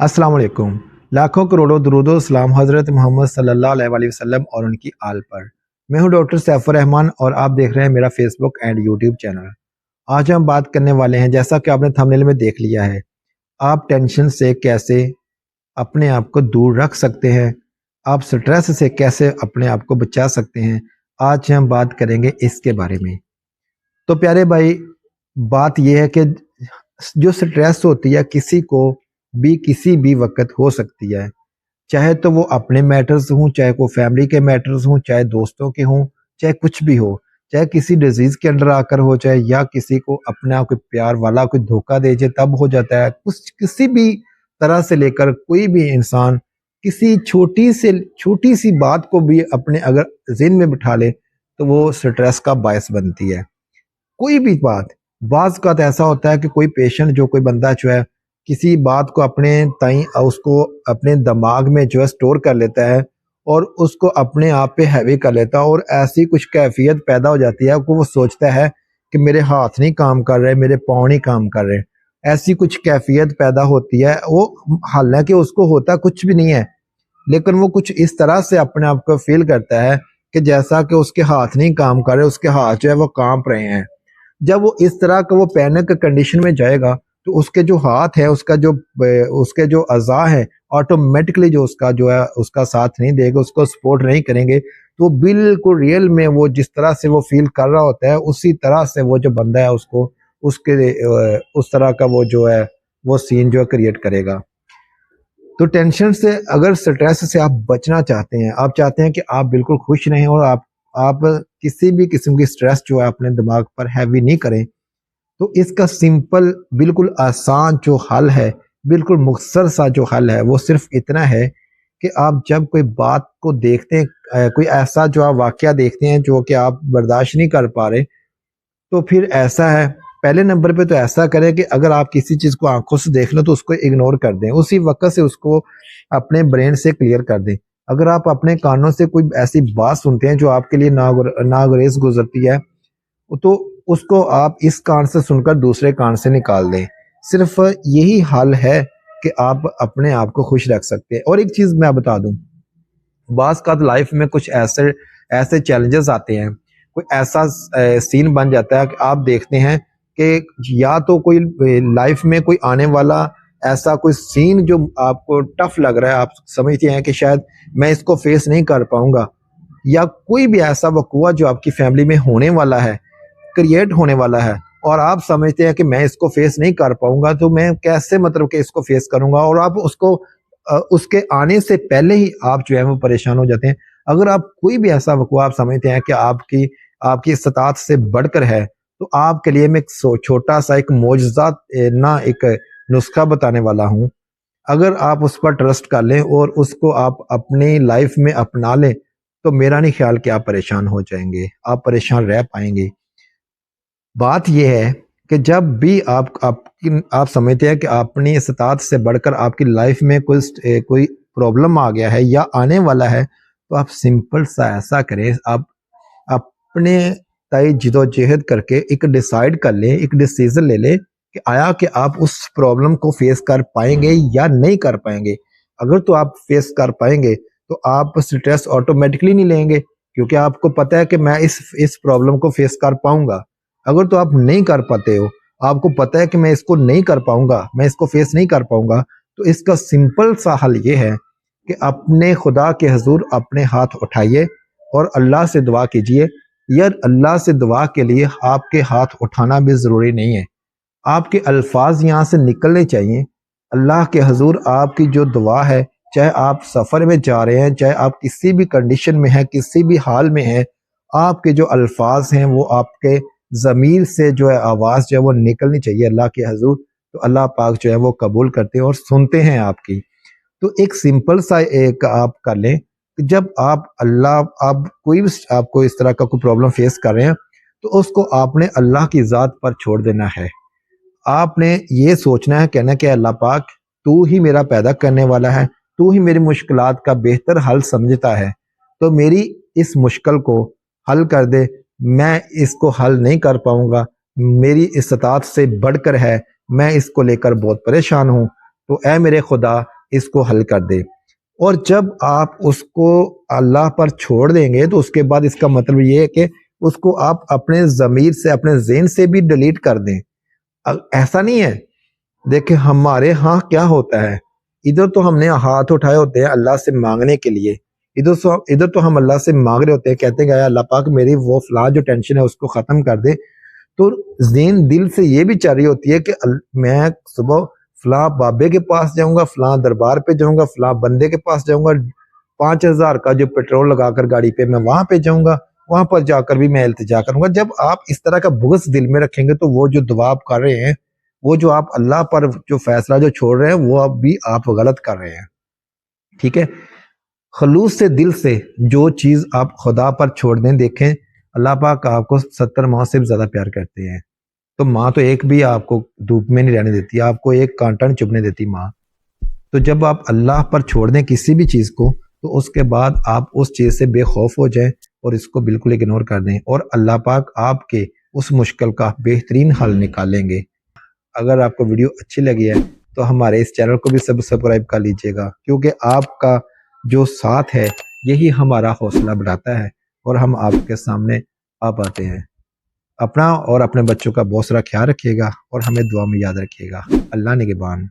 अस्सलाम वालेकुम। लाखों करोड़ों दुरूदो सलाम हज़रत मोहम्मद सल्लल्लाहु अलैहि वसल्लम और उनकी आल पर। मैं हूं डॉक्टर सैफुर रहमान और आप देख रहे हैं मेरा फेसबुक एंड यूट्यूब चैनल। आज हम बात करने वाले हैं, जैसा कि आपने थंबनेल में देख लिया है, आप टेंशन से कैसे अपने आप को दूर रख सकते हैं, आप स्ट्रेस से कैसे अपने आप को बचा सकते हैं। आज हम बात करेंगे इसके बारे में। तो प्यारे भाई, बात यह है कि जो स्ट्रेस होती है किसी को भी किसी भी वक्त हो सकती है, चाहे तो वो अपने मैटर्स हों, चाहे वो फैमिली के मैटर्स हों, चाहे दोस्तों के हों, चाहे कुछ भी हो, चाहे किसी डिजीज के अंडर आकर हो, चाहे या किसी को अपना कोई प्यार वाला कोई धोखा दे जाए तब हो जाता है। कुछ किसी भी तरह से लेकर कोई भी इंसान किसी छोटी सी बात को भी अपने अगर ज़हन में बिठा ले तो वो स्ट्रेस का बायस बनती है। कोई भी बात, बाज़ का ऐसा होता है कि कोई पेशेंट जो कोई बंदा जो है किसी बात को अपने ताई उसको अपने दिमाग में जो है स्टोर कर लेता है और उसको अपने आप पे हैवी कर लेता है और ऐसी कुछ कैफियत पैदा हो जाती है कि वो सोचता है कि मेरे हाथ नहीं काम कर रहे, मेरे पाँव नहीं काम कर रहे। ऐसी कुछ कैफियत पैदा होती है, वो हालांकि उसको होता कुछ भी नहीं है, लेकिन वो कुछ इस तरह से अपने आप को फील करता है कि जैसा कि उसके हाथ नहीं काम कर रहे, उसके हाथ जो है वो कांप रहे हैं। जब वो इस तरह का वो पैनिक कंडीशन में जाएगा तो उसके जो हाथ है, उसके जो अज़ा है, ऑटोमेटिकली जो उसका जो है उसका साथ नहीं देगा, उसको सपोर्ट नहीं करेंगे। तो बिल्कुल रियल में वो जिस तरह से वो फील कर रहा होता है उसी तरह से वो जो बंदा है उसको उस तरह का वो जो है वो सीन जो है क्रिएट करेगा। तो टेंशन से, अगर स्ट्रेस से आप बचना चाहते हैं, आप चाहते हैं कि आप बिल्कुल खुश रहें और आप किसी भी किस्म की स्ट्रेस जो है अपने दिमाग पर हैवी नहीं करें, तो इसका सिंपल बिल्कुल आसान जो हल है, बिल्कुल मुख्तसर सा जो हल है, वो सिर्फ इतना है कि आप जब कोई बात को देखते हैं, कोई ऐसा जो आप वाकया देखते हैं जो कि आप बर्दाश्त नहीं कर पा रहे, तो फिर ऐसा है, पहले नंबर पे तो ऐसा करें कि अगर आप किसी चीज़ को आंखों से देख लो तो उसको इग्नोर कर दें, उसी वक्त से उसको अपने ब्रेन से क्लियर कर दें। अगर आप अपने कानों से कोई ऐसी बात सुनते हैं जो आपके लिए नागुरेज गुजरती है, तो उसको आप इस कान से सुनकर दूसरे कान से निकाल दें। सिर्फ यही हल है कि आप अपने आप को खुश रख सकते हैं। और एक चीज़ मैं बता दूं, बास का लाइफ में कुछ ऐसे ऐसे चैलेंजेस आते हैं, कोई ऐसा सीन बन जाता है कि आप देखते हैं कि या तो कोई लाइफ में कोई आने वाला ऐसा कोई सीन जो आपको टफ लग रहा है, आप समझते हैं कि शायद मैं इसको फेस नहीं कर पाऊंगा, या कोई भी ऐसा वक़ूआ जो आपकी फैमिली में होने वाला है, क्रिएट होने वाला है, और आप समझते हैं कि मैं इसको फेस नहीं कर पाऊंगा, तो मैं कैसे मतलब कि इसको फेस करूंगा, और आप उसको उसके आने से पहले ही आप जो है वो परेशान हो जाते हैं। अगर आप कोई भी ऐसा वक़ूआ आप समझते हैं कि आपकी आपकी इस्तात से बढ़कर है, तो आपके लिए मैं एक छोटा सा एक मोजज़ा ना एक नुस्खा बताने वाला हूँ। अगर आप उस पर ट्रस्ट कर लें और उसको आप अपनी लाइफ में अपना लें, तो मेरा नहीं ख्याल कि आप परेशान हो जाएंगे, आप परेशान रह पाएंगे। बात यह है कि जब भी आप समझते हैं कि अपनी इस्तात से बढ़कर आपकी लाइफ में कोई प्रॉब्लम आ गया है या आने वाला है, तो आप सिंपल सा ऐसा करें, आप अपने तय जिदोजहद करके एक डिसाइड कर लें, एक डिसीजन ले लें कि आया कि आप उस प्रॉब्लम को फेस कर पाएंगे या नहीं कर पाएंगे। अगर तो आप फेस कर पाएंगे तो आप स्ट्रेस ऑटोमेटिकली नहीं लेंगे, क्योंकि आपको पता है कि मैं इस प्रॉब्लम को फेस कर पाऊंगा। अगर तो आप नहीं कर पाते हो, आपको पता है कि मैं इसको नहीं कर पाऊंगा, मैं इसको फेस नहीं कर पाऊंगा, तो इसका सिंपल सा हल ये है कि अपने खुदा के हजूर अपने हाथ उठाइए और अल्लाह से दुआ कीजिए। यार, अल्लाह से दुआ के लिए आपके हाथ उठाना भी ज़रूरी नहीं है, आपके अल्फाज यहाँ से निकलने चाहिए। अल्लाह के हजूर आपकी जो दुआ है, चाहे आप सफ़र में जा रहे हैं, चाहे आप किसी भी कंडीशन में हैं, किसी भी हाल में हैं, आपके जो अल्फाज हैं वो आपके ज़मीर से जो है आवाज़ जो है वो निकलनी चाहिए अल्लाह के हजूर। तो अल्लाह पाक जो है वो कबूल करते हैं और सुनते हैं आपकी। तो एक सिंपल सा एक आप कर लें कि जब आप कोई भी आपको इस तरह का कोई प्रॉब्लम फेस कर रहे हैं, तो उसको आपने अल्लाह की ज़ात पर छोड़ देना है। आपने ये सोचना है, कहना कि अल्लाह पाक, तू ही मेरा पैदा करने वाला है, तू ही मेरी मुश्किलात का बेहतर हल समझता है, तो मेरी इस मुश्किल को हल कर दे। मैं इसको हल नहीं कर पाऊंगा, मेरी इस्तात से बढ़कर है, मैं इसको लेकर बहुत परेशान हूँ। تو اے میرے خدا اس کو حل کر دے۔ اور جب آپ اس کو اللہ پر چھوڑ دیں گے تو اس کے بعد اس کا مطلب یہ ہے کہ اس کو آپ اپنے ضمیر سے، اپنے ذہن سے بھی ڈیلیٹ کر دیں۔ ایسا نہیں ہے، دیکھیں ہمارے ہاں کیا ہوتا ہے، ادھر تو ہم نے ہاتھ اٹھائے ہوتے ہیں اللہ سے مانگنے کے لیے، ادھر تو ہم اللہ سے مانگ رہے ہوتے ہیں، کہتے ہیں کہ اللہ پاک میری وہ فلاں جو ٹینشن ہے اس کو ختم کر دے، تو ذہن دل سے یہ بھی چاہ رہی ہوتی ہے کہ میں صبح فلاں بابے کے پاس جاؤں گا، فلاں دربار پہ جاؤں گا، فلاں بندے کے پاس جاؤں گا، 5,000 کا جو پیٹرول لگا کر گاڑی پہ میں وہاں پہ جاؤں گا، وہاں پر جا کر بھی میں التجا کروں گا۔ جب آپ اس طرح کا بغض دل میں رکھیں گے تو وہ جو دعا آپ کر رہے ہیں، وہ جو آپ اللہ پر جو فیصلہ جو چھوڑ رہے ہیں، وہ اب بھی آپ غلط کر رہے ہیں۔ ٹھیک ہے، خلوص سے دل سے جو چیز آپ خدا پر چھوڑ دیں، دیکھیں اللہ پاک آپ کو 70 ماں سے بھی زیادہ پیار کرتے ہیں۔ تو ماں تو ایک بھی آپ کو دھوپ میں نہیں رہنے دیتی، آپ کو ایک کانٹا نہیں چبھنے دیتی ماں۔ تو جب آپ اللہ پر چھوڑ دیں کسی بھی چیز کو، تو اس کے بعد آپ اس چیز سے بے خوف ہو جائیں اور اس کو بالکل اگنور کر دیں، اور اللہ پاک آپ کے اس مشکل کا بہترین حل نکالیں گے۔ اگر آپ کو ویڈیو اچھی لگی ہے تو ہمارے اس چینل کو بھی سبسکرائب کر لیجئے گا، کیونکہ آپ کا جو ساتھ ہے یہی ہمارا حوصلہ بڑھاتا ہے اور ہم آپ کے سامنے آ پاتے ہیں۔ اپنا اور اپنے بچوں کا بہت سارا خیال رکھیے گا اور ہمیں دعا میں یاد رکھیے گا۔ اللہ نگہبان۔